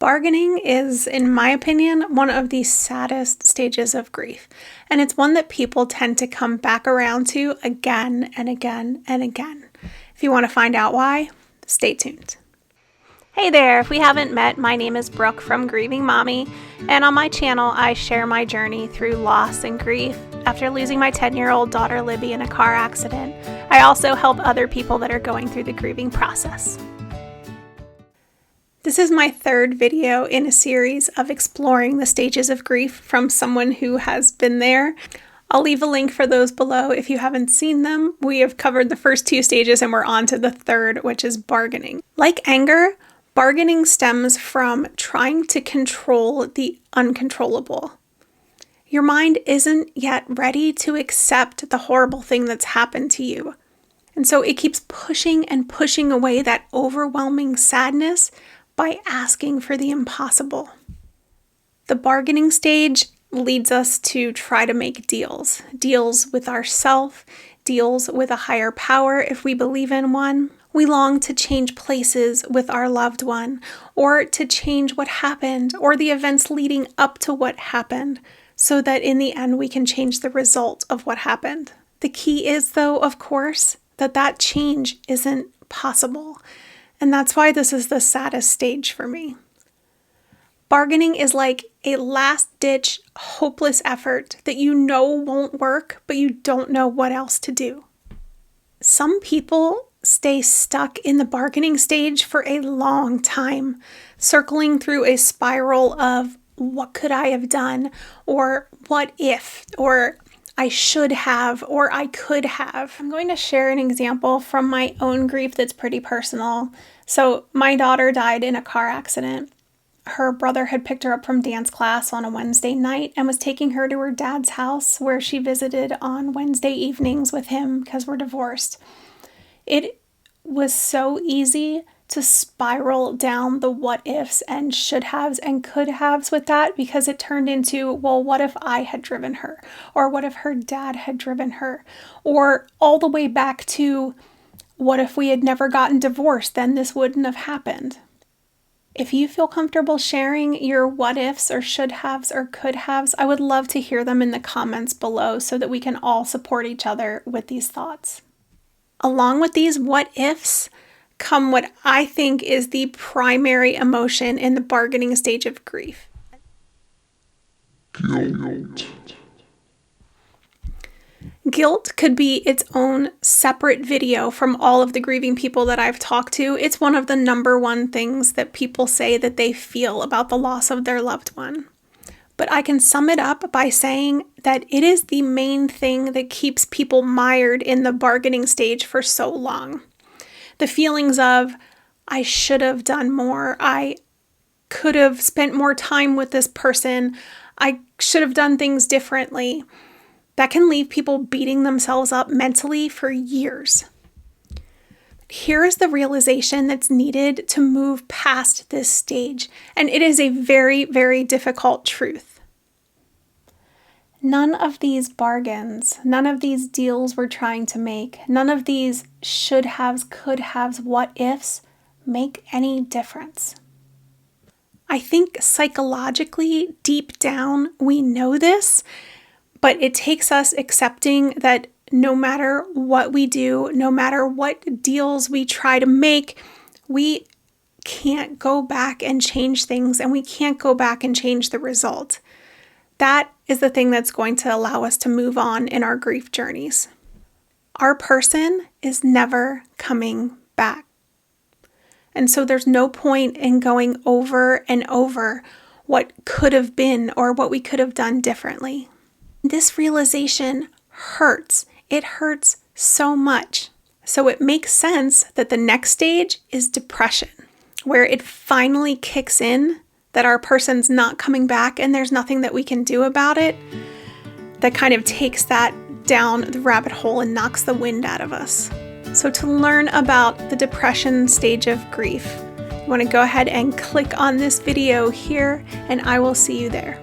Bargaining is, in my opinion, one of the saddest stages of grief, and it's one that people tend to come back around to again and again and again. If you want to find out why, stay tuned. Hey there, if we haven't met, my name is Brooke from Grieving Mommy, and on my channel I share my journey through loss and grief after losing my 10-year-old daughter Libby in a car accident. I also help other people that are going through the grieving process. This is my third video in a series of exploring the stages of grief from someone who has been there. I'll leave a link for those below if you haven't seen them. We have covered the first two stages and we're on to the third, which is bargaining. Like anger, bargaining stems from trying to control the uncontrollable. Your mind isn't yet ready to accept the horrible thing that's happened to you. And so it keeps pushing and pushing away that overwhelming sadness by asking for the impossible. The bargaining stage leads us to try to make deals. Deals with ourselves, deals with a higher power if we believe in one. We long to change places with our loved one, or to change what happened, or the events leading up to what happened, so that in the end we can change the result of what happened. The key is, though, of course, that change isn't possible. And that's why this is the saddest stage for me. Bargaining is like a last-ditch, hopeless effort that you know won't work, but you don't know what else to do. Some people stay stuck in the bargaining stage for a long time, circling through a spiral of what could I have done, or what if, or I should have, or I could have. I'm going to share an example from my own grief that's pretty personal. So my daughter died in a car accident. Her brother had picked her up from dance class on a Wednesday night and was taking her to her dad's house where she visited on Wednesday evenings with him because we're divorced. It was so easy to spiral down the what ifs and should haves and could haves with that, because it turned into, well, what if I had driven her? Or what if her dad had driven her? Or all the way back to, what if we had never gotten divorced? Then this wouldn't have happened. If you feel comfortable sharing your what ifs or should haves or could haves, I would love to hear them in the comments below so that we can all support each other with these thoughts. Along with these what ifs come what I think is the primary emotion in the bargaining stage of grief. Guilt. Guilt could be its own separate video from all of the grieving people that I've talked to. It's one of the number one things that people say that they feel about the loss of their loved one. But I can sum it up by saying that it is the main thing that keeps people mired in the bargaining stage for so long. The feelings of, I should have done more, I could have spent more time with this person, I should have done things differently. That can leave people beating themselves up mentally for years. Here is the realization that's needed to move past this stage, and it is a very, very difficult truth. None of these bargains, none of these deals we're trying to make, none of these should haves, could haves, what ifs make any difference. I think psychologically, deep down, we know this, but it takes us accepting that no matter what we do, no matter what deals we try to make, we can't go back and change things, and we can't go back and change the result. That is the thing that's going to allow us to move on in our grief journeys. Our person is never coming back. And so there's no point in going over and over what could have been or what we could have done differently. This realization hurts. It hurts so much. So it makes sense that the next stage is depression, where it finally kicks in that our person's not coming back and there's nothing that we can do about it. That kind of takes that down the rabbit hole and knocks the wind out of us. So to learn about the depression stage of grief, you want to go ahead and click on this video here, and I will see you there.